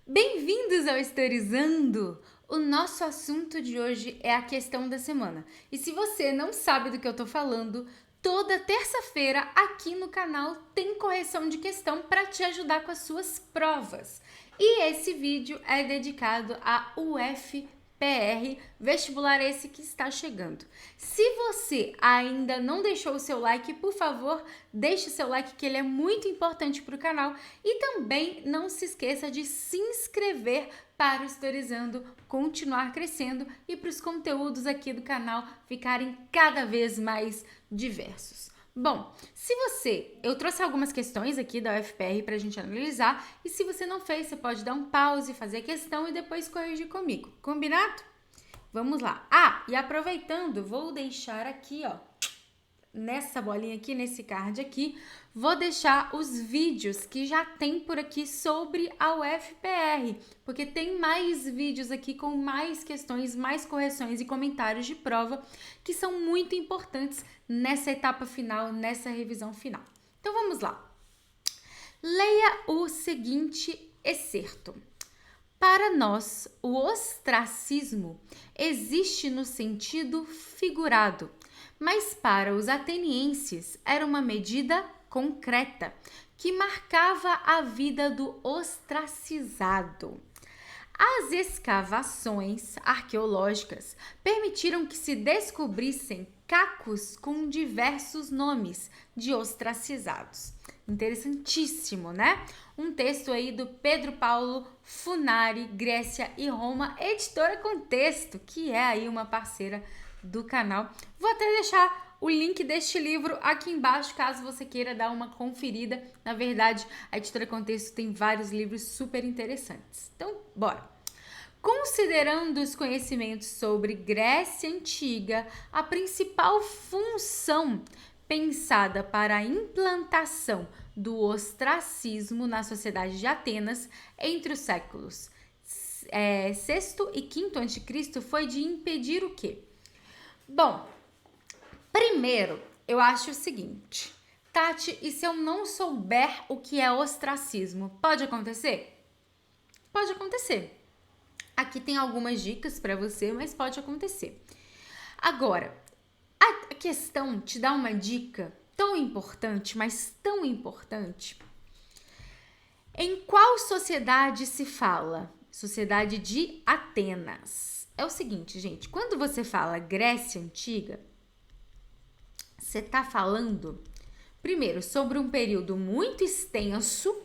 Bem-vindos ao Historizando! O nosso assunto de hoje é a questão da semana. E se você não sabe do que eu tô falando, toda terça-feira aqui no canal tem correção de questão para te ajudar com as suas provas. E esse vídeo é dedicado à UFPR, vestibular esse que está chegando. Se você ainda não deixou o seu like, por favor, deixe o seu like que ele é muito importante para o canal e também não se esqueça de se inscrever para o Historizando continuar crescendo e para os conteúdos aqui do canal ficarem cada vez mais diversos. Bom, eu trouxe algumas questões aqui da UFPR para a gente analisar e se você não fez, você pode dar um pause, fazer a questão e depois corrigir comigo, combinado? Vamos lá. E aproveitando, vou deixar aqui, ó, nessa bolinha aqui, nesse card aqui, vou deixar os vídeos que já tem por aqui sobre a UFPR, porque tem mais vídeos aqui com mais questões, mais correções e comentários de prova que são muito importantes nessa etapa final, nessa revisão final. Então vamos lá. Leia o seguinte excerto. Para nós, o ostracismo existe no sentido figurado, mas para os atenienses era uma medida concreta que marcava a vida do ostracizado. As escavações arqueológicas permitiram que se descobrissem cacos com diversos nomes de ostracizados. Interessantíssimo, né? Um texto aí do Pedro Paulo Funari, Grécia e Roma, editora Contexto, que é aí uma parceira do canal. Vou até deixar o link deste livro aqui embaixo, caso você queira dar uma conferida. Na verdade, a editora Contexto tem vários livros super interessantes. Então, bora! Considerando os conhecimentos sobre Grécia Antiga, a principal função pensada para a implantação do ostracismo na sociedade de Atenas entre os séculos VI e V a.C. foi de impedir o quê? Bom, primeiro, eu acho o seguinte, Tati, e se eu não souber o que é ostracismo, pode acontecer? Pode acontecer. Aqui tem algumas dicas para você, mas pode acontecer. Agora, a questão te dá uma dica tão importante, mas tão importante. Em qual sociedade se fala? Sociedade de Atenas. É o seguinte, gente, quando você fala Grécia Antiga, você está falando, primeiro, sobre um período muito extenso,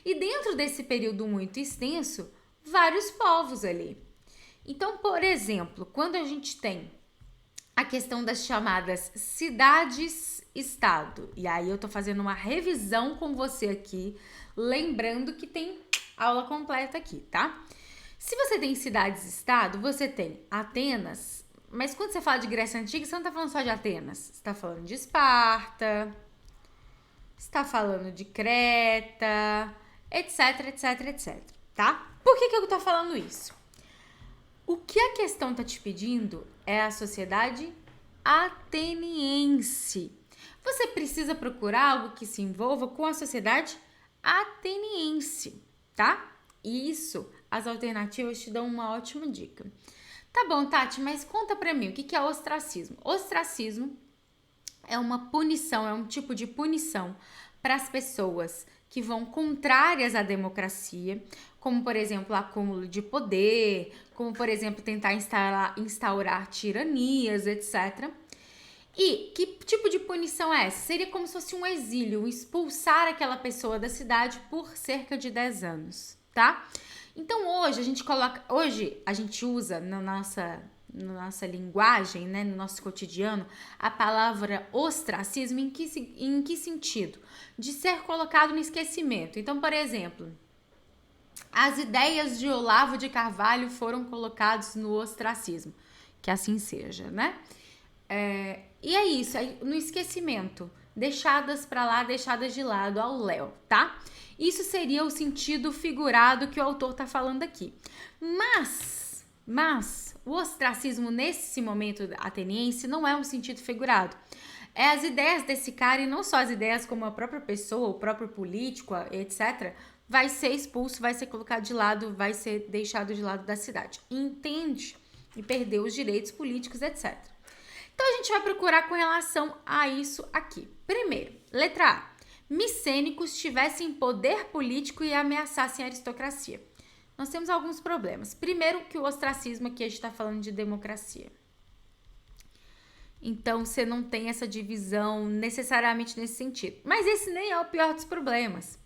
e dentro desse período muito extenso, vários povos ali. Então, por exemplo, quando a gente tem a questão das chamadas cidades-estado, e aí eu tô fazendo uma revisão com você aqui, lembrando que tem aula completa aqui, tá? Se você tem cidades-estado, você tem Atenas, mas quando você fala de Grécia Antiga, você não tá falando só de Atenas, você tá falando de Esparta, você tá falando de Creta, etc, etc, etc, tá? Por que eu tô falando isso? O que a questão tá te pedindo é a sociedade ateniense. Você precisa procurar algo que se envolva com a sociedade ateniense, tá? Isso, as alternativas te dão uma ótima dica. Tá bom, Tati, mas conta pra mim, o que é ostracismo? Ostracismo é uma punição, é um tipo de punição para as pessoas que vão contrárias à democracia, como, por exemplo, acúmulo de poder, como, por exemplo, tentar instaurar tiranias, etc. E que tipo de punição é essa? Seria como se fosse um exílio, expulsar aquela pessoa da cidade por cerca de 10 anos, tá? Então, hoje a gente usa na nossa linguagem, né, no nosso cotidiano, a palavra ostracismo em que sentido? De ser colocado no esquecimento. Então, por exemplo, as ideias de Olavo de Carvalho foram colocadas no ostracismo. Que assim seja, né? E é isso, no esquecimento. Deixadas para lá, deixadas de lado, ao léu, tá? Isso seria o sentido figurado que o autor tá falando aqui. Mas o ostracismo nesse momento ateniense não é um sentido figurado. É as ideias desse cara, e não só as ideias como a própria pessoa, o próprio político, etc., vai ser expulso, vai ser colocado de lado, vai ser deixado de lado da cidade. Entende? E perdeu os direitos políticos, etc. Então, a gente vai procurar com relação a isso aqui. Primeiro, letra A. Micênicos tivessem poder político e ameaçassem a aristocracia. Nós temos alguns problemas. Primeiro, que o ostracismo aqui a gente está falando de democracia. Então, você não tem essa divisão necessariamente nesse sentido. Mas esse nem é o pior dos problemas.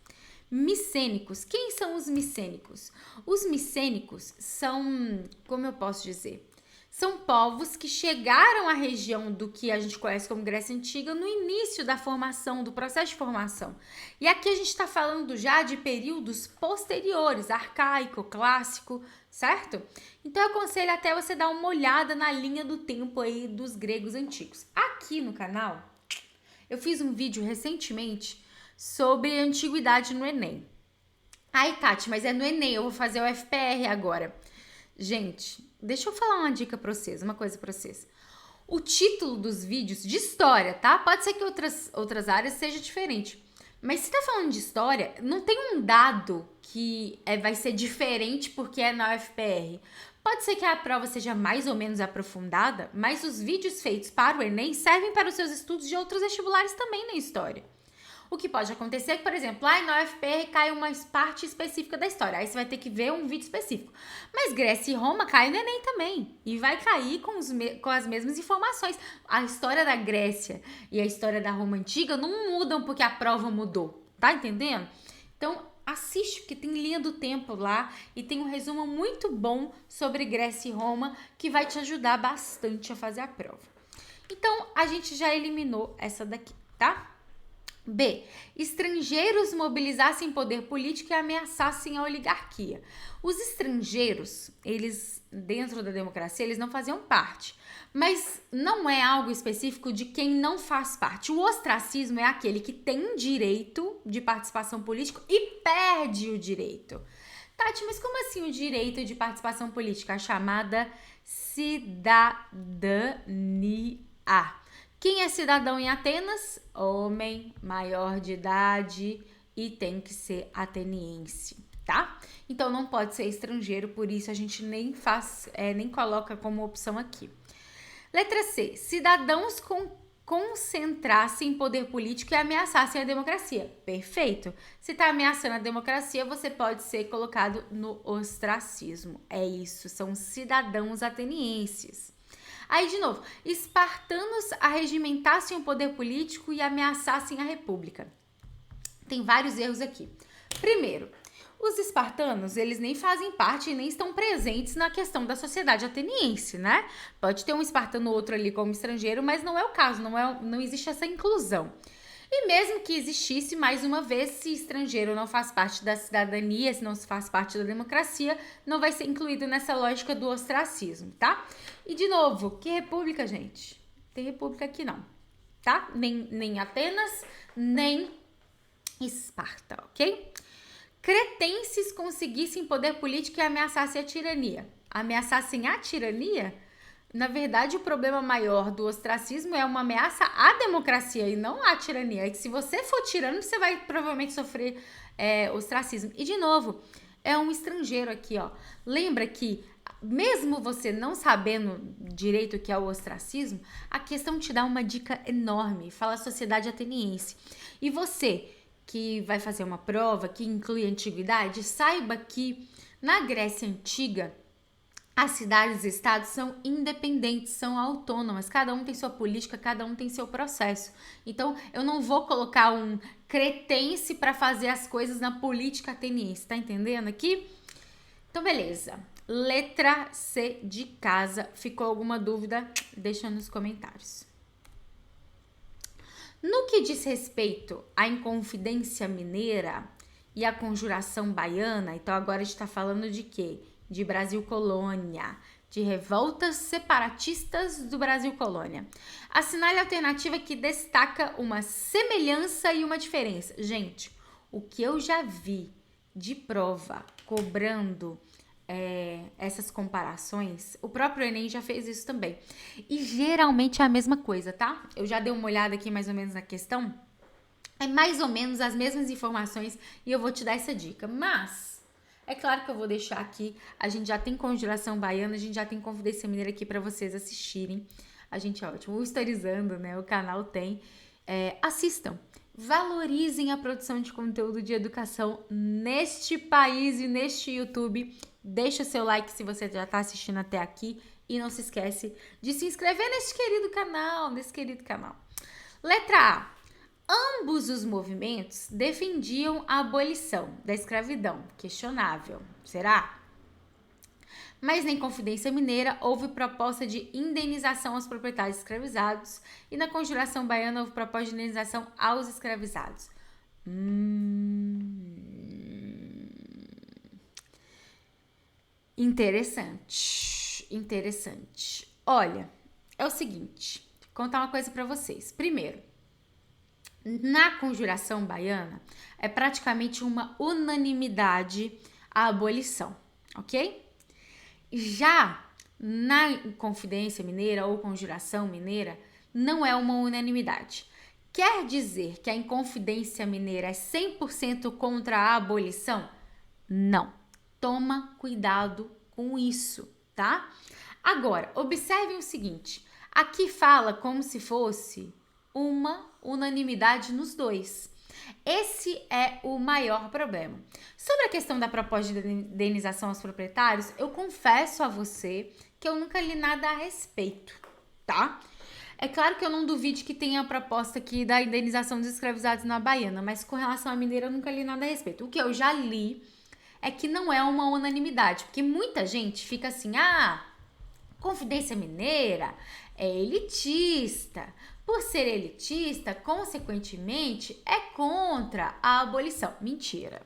Micênicos. Quem são os micênicos? Os micênicos são, como eu posso dizer, são povos que chegaram à região do que a gente conhece como Grécia Antiga no início da formação, do processo de formação. E aqui a gente está falando já de períodos posteriores, arcaico, clássico, certo? Então eu aconselho até você dar uma olhada na linha do tempo aí dos gregos antigos. Aqui no canal, eu fiz um vídeo recentemente sobre antiguidade no Enem. Ai, Tati, mas é no Enem, eu vou fazer o FPR agora. Gente, deixa eu falar uma dica pra vocês, uma coisa pra vocês. O título dos vídeos de história, tá? Pode ser que outras áreas seja diferente. Mas se tá falando de história, não tem um dado que vai ser diferente porque é na UFPR. Pode ser que a prova seja mais ou menos aprofundada, mas os vídeos feitos para o Enem servem para os seus estudos de outros vestibulares também na história. O que pode acontecer é que, por exemplo, lá na UFPR cai uma parte específica da história. Aí você vai ter que ver um vídeo específico. Mas Grécia e Roma cai no Enem também. E vai cair com as mesmas informações. A história da Grécia e a história da Roma Antiga não mudam porque a prova mudou. Tá entendendo? Então, assiste, porque tem linha do tempo lá. E tem um resumo muito bom sobre Grécia e Roma que vai te ajudar bastante a fazer a prova. Então, a gente já eliminou essa daqui, tá? B. Estrangeiros mobilizassem poder político e ameaçassem a oligarquia. Os estrangeiros, eles, dentro da democracia, eles não faziam parte. Mas não é algo específico de quem não faz parte. O ostracismo é aquele que tem direito de participação política e perde o direito. Tati, mas como assim o direito de participação política? A chamada cidadania. Quem é cidadão em Atenas? Homem, maior de idade e tem que ser ateniense, tá? Então não pode ser estrangeiro, por isso a gente nem coloca como opção aqui. Letra C. Cidadãos concentrassem poder político e ameaçassem a democracia. Perfeito. Se tá ameaçando a democracia, você pode ser colocado no ostracismo. É isso, são cidadãos atenienses. Aí, de novo, espartanos arregimentassem o poder político e ameaçassem a república. Tem vários erros aqui. Primeiro, os espartanos, eles nem fazem parte e nem estão presentes na questão da sociedade ateniense, né? Pode ter um espartano ou outro ali como estrangeiro, mas não é o caso, não existe essa inclusão. E mesmo que existisse, mais uma vez, se estrangeiro não faz parte da cidadania, se não faz parte da democracia, não vai ser incluído nessa lógica do ostracismo, tá? E, de novo, que república, gente? Tem república aqui não, tá? Nem Atenas, nem Esparta, ok? Cretenses conseguissem poder político e ameaçassem a tirania. Ameaçassem a tirania? Na verdade, o problema maior do ostracismo é uma ameaça à democracia e não à tirania. É que se você for tirano, você vai provavelmente sofrer ostracismo. E, de novo, é um estrangeiro aqui, ó. Lembra que, mesmo você não sabendo direito o que é o ostracismo, a questão te dá uma dica enorme. Fala sociedade ateniense. E você, que vai fazer uma prova que inclui a antiguidade, saiba que na Grécia Antiga, as cidades e estados são independentes, são autônomas, cada um tem sua política, cada um tem seu processo. Então, eu não vou colocar um cretense para fazer as coisas na política ateniense, tá entendendo aqui? Então, beleza. Letra C de casa. Ficou alguma dúvida? Deixa nos comentários. No que diz respeito à Inconfidência Mineira e à Conjuração Baiana, então agora a gente está falando de quê? De Brasil Colônia, de revoltas separatistas do Brasil Colônia. Assinale a alternativa que destaca uma semelhança e uma diferença. Gente, o que eu já vi de prova cobrando essas comparações, o próprio Enem já fez isso também. E geralmente é a mesma coisa, tá? Eu já dei uma olhada aqui mais ou menos na questão. É mais ou menos as mesmas informações e eu vou te dar essa dica. Mas é claro que eu vou deixar aqui. A gente já tem Conjuração Baiana, a gente já tem Confidência Mineira aqui para vocês assistirem. A gente é ótimo. O Historizando, né? O canal tem. Assistam. Valorizem a produção de conteúdo de educação neste país e neste YouTube. Deixa seu like se você já está assistindo até aqui. E não se esquece de se inscrever nesse querido canal. Letra A. Ambos os movimentos defendiam a abolição da escravidão. Questionável, será? Mas na Inconfidência Mineira houve proposta de indenização aos proprietários escravizados e na Conjuração Baiana houve proposta de indenização aos escravizados. Interessante. Olha, é o seguinte, vou contar uma coisa para vocês. Primeiro, na Conjuração Baiana, é praticamente uma unanimidade a abolição, ok? Já na Confidência Mineira ou Conjuração Mineira, não é uma unanimidade. Quer dizer que a Inconfidência Mineira é 100% contra a abolição? Não. Toma cuidado com isso, tá? Agora, observem o seguinte. Aqui fala como se fosse uma unanimidade nos dois. Esse é o maior problema. Sobre a questão da proposta de indenização aos proprietários, eu confesso a você que eu nunca li nada a respeito, tá? É claro que eu não duvide que tenha a proposta aqui da indenização dos escravizados na Baiana, mas com relação à Mineira eu nunca li nada a respeito. O que eu já li é que não é uma unanimidade, porque muita gente fica assim, Confidência Mineira é elitista. Por ser elitista, consequentemente, é contra a abolição. Mentira,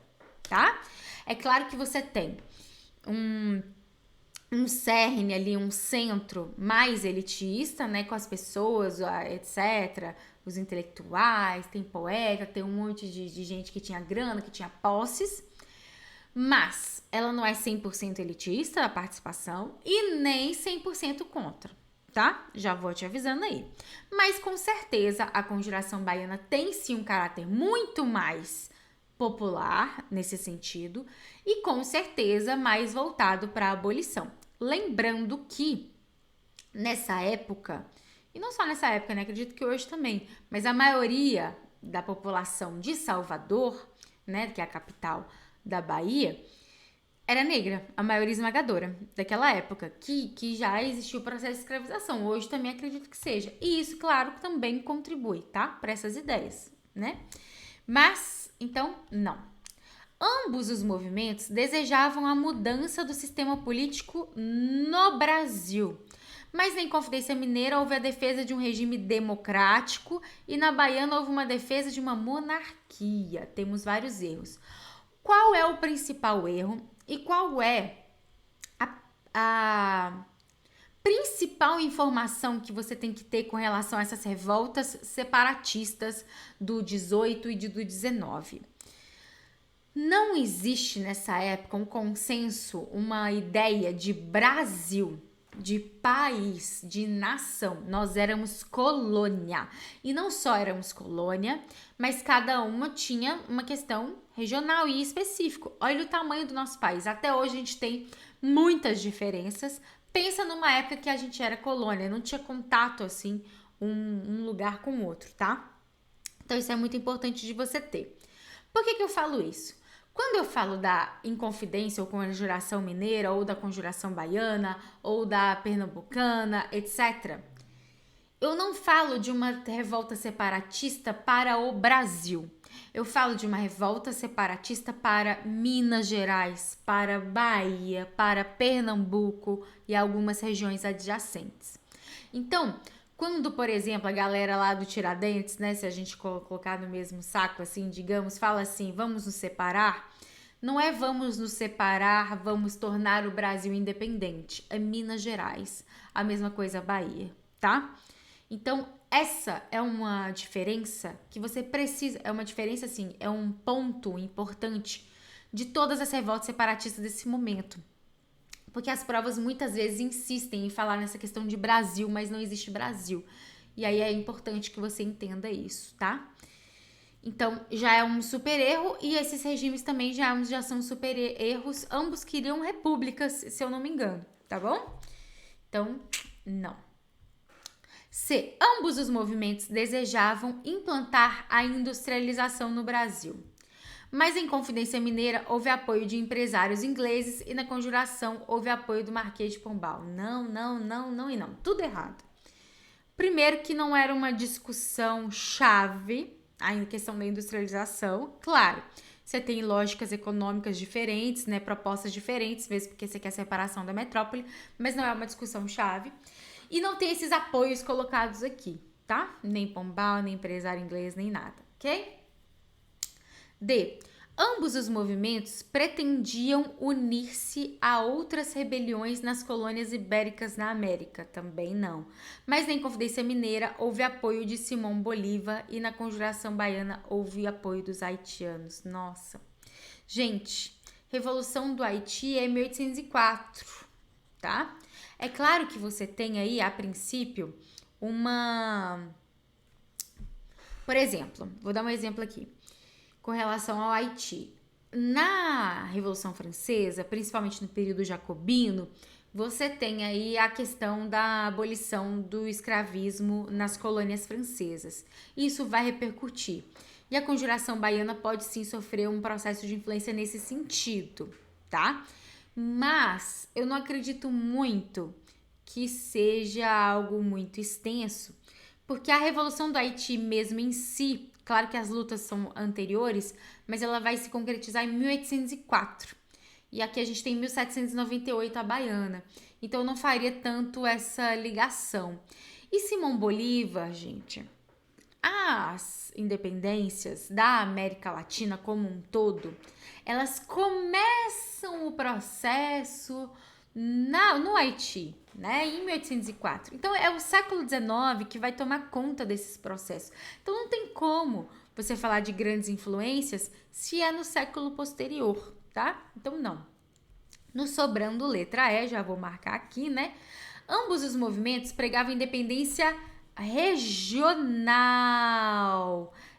tá? É claro que você tem um cerne ali, um centro mais elitista, né? Com as pessoas, etc., os intelectuais, tem poeta, tem um monte de gente que tinha grana, que tinha posses. Mas ela não é 100% elitista, a participação, e nem 100% contra, tá? Já vou te avisando aí. Mas com certeza a Conjuração Baiana tem sim um caráter muito mais popular nesse sentido e com certeza mais voltado para a abolição. Lembrando que nessa época, e não só nessa época, né? Acredito que hoje também, mas a maioria da população de Salvador, né, que é a capital da Bahia, era negra, a maioria esmagadora daquela época, que já existiu o processo de escravização. Hoje também acredito que seja. E isso, claro, também contribui, tá? Para essas ideias, né? Mas, então, não. Ambos os movimentos desejavam a mudança do sistema político no Brasil. Mas na Inconfidência Mineira houve a defesa de um regime democrático e na Baiana houve uma defesa de uma monarquia. Temos vários erros. Qual é o principal erro e qual é a principal informação que você tem que ter com relação a essas revoltas separatistas do 18 e do 19? Não existe nessa época um consenso, uma ideia de Brasil, de país, de nação. Nós éramos colônia. E não só éramos colônia, mas cada uma tinha uma questão regional e específico. Olha o tamanho do nosso país. Até hoje a gente tem muitas diferenças. Pensa numa época que a gente era colônia, não tinha contato assim um lugar com o outro, tá? Então isso é muito importante de você ter. Por que eu falo isso? Quando eu falo da Inconfidência ou Conjuração Mineira, ou da Conjuração Baiana, ou da Pernambucana, etc., eu não falo de uma revolta separatista para o Brasil. Eu falo de uma revolta separatista para Minas Gerais, para Bahia, para Pernambuco e algumas regiões adjacentes. Então, quando, por exemplo, a galera lá do Tiradentes, né, se a gente colocar no mesmo saco, assim, digamos, fala assim, vamos nos separar, não é vamos nos separar, vamos tornar o Brasil independente, é Minas Gerais, a mesma coisa a Bahia, tá? Então, essa é uma diferença que você precisa, é uma diferença assim, é um ponto importante de todas as revoltas separatistas desse momento. Porque as provas muitas vezes insistem em falar nessa questão de Brasil, mas não existe Brasil. E aí é importante que você entenda isso, tá? Então, já é um super erro e esses regimes também já são super erros. Ambos queriam repúblicas, se eu não me engano, tá bom? Então, não. C. Ambos os movimentos desejavam implantar a industrialização no Brasil. Mas em Confidência Mineira houve apoio de empresários ingleses e na Conjuração houve apoio do Marquês de Pombal. Não, não, não, não e não. Tudo errado. Primeiro que não era uma discussão chave a questão da industrialização. Claro, você tem lógicas econômicas diferentes, né, propostas diferentes, mesmo porque você quer separação da metrópole, mas não é uma discussão chave. E não tem esses apoios colocados aqui, tá? Nem Pombal, nem empresário inglês, nem nada, ok? D. Ambos os movimentos pretendiam unir-se a outras rebeliões nas colônias ibéricas na América. Também não. Mas na Inconfidência Mineira houve apoio de Simão Bolívar e na Conjuração Baiana houve apoio dos haitianos. Nossa. Gente, Revolução do Haiti é 1804, tá? É claro que você tem aí, a princípio, Por exemplo, vou dar um exemplo aqui com relação ao Haiti. Na Revolução Francesa, principalmente no período jacobino, você tem aí a questão da abolição do escravismo nas colônias francesas. Isso vai repercutir. E a Conjuração Baiana pode sim sofrer um processo de influência nesse sentido, tá? Mas eu não acredito muito que seja algo muito extenso, porque a Revolução do Haiti mesmo em si, claro que as lutas são anteriores, mas ela vai se concretizar em 1804. E aqui a gente tem 1798 a baiana. Então eu não faria tanto essa ligação. E Simão Bolívar, gente, as independências da América Latina como um todo, elas começam o processo no Haiti, né, em 1804. Então é o século XIX que vai tomar conta desses processos. Então não tem como você falar de grandes influências se é no século posterior, tá? Então não. No sobrando letra E, já vou marcar aqui, né? Ambos os movimentos pregavam independência regional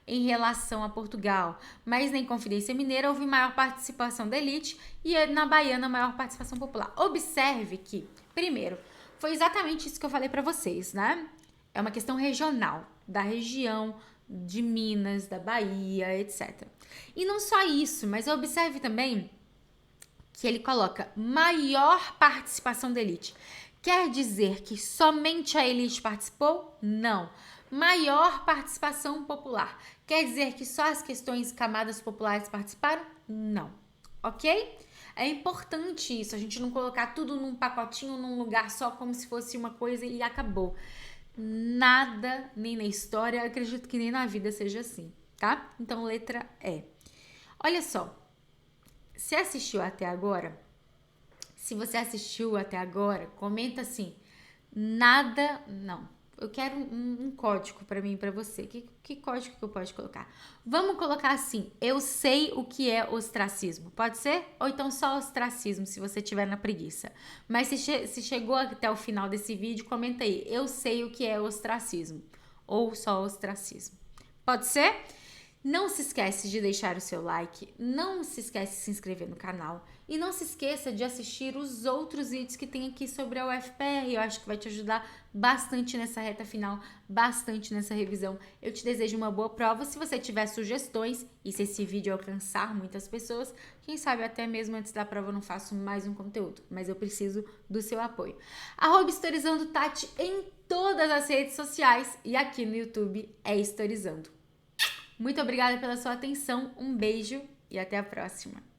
em relação a Portugal, mas na Inconfidência Mineira houve maior participação da elite e na Baiana maior participação popular. Observe que, primeiro, foi exatamente isso que eu falei para vocês, né? É uma questão regional, da região de Minas, da Bahia, etc. E não só isso, mas observe também que ele coloca maior participação da elite. Quer dizer que somente a elite participou? Não. Maior participação popular. Quer dizer que só as questões camadas populares participaram? Não. Ok? É importante isso, a gente não colocar tudo num pacotinho, num lugar só, como se fosse uma coisa e acabou. Nada, nem na história, acredito que nem na vida seja assim, tá? Então, letra E. Olha só, se assistiu até agora, se você assistiu até agora, comenta assim, nada, não. Eu quero um código para mim e para você. Que código que eu posso colocar? Vamos colocar assim, eu sei o que é ostracismo. Pode ser? Ou então só ostracismo, se você tiver na preguiça. Mas se chegou até o final desse vídeo, comenta aí, eu sei o que é ostracismo. Ou só ostracismo. Pode ser? Não se esquece de deixar o seu like, não se esquece de se inscrever no canal e não se esqueça de assistir os outros vídeos que tem aqui sobre a UFPR. Eu acho que vai te ajudar bastante nessa reta final, bastante nessa revisão. Eu te desejo uma boa prova. Se você tiver sugestões e se esse vídeo alcançar muitas pessoas, quem sabe até mesmo antes da prova eu não faço mais um conteúdo, mas eu preciso do seu apoio. @HistorizandoTati em todas as redes sociais e aqui no YouTube é Historizando. Muito obrigada pela sua atenção, um beijo e até a próxima!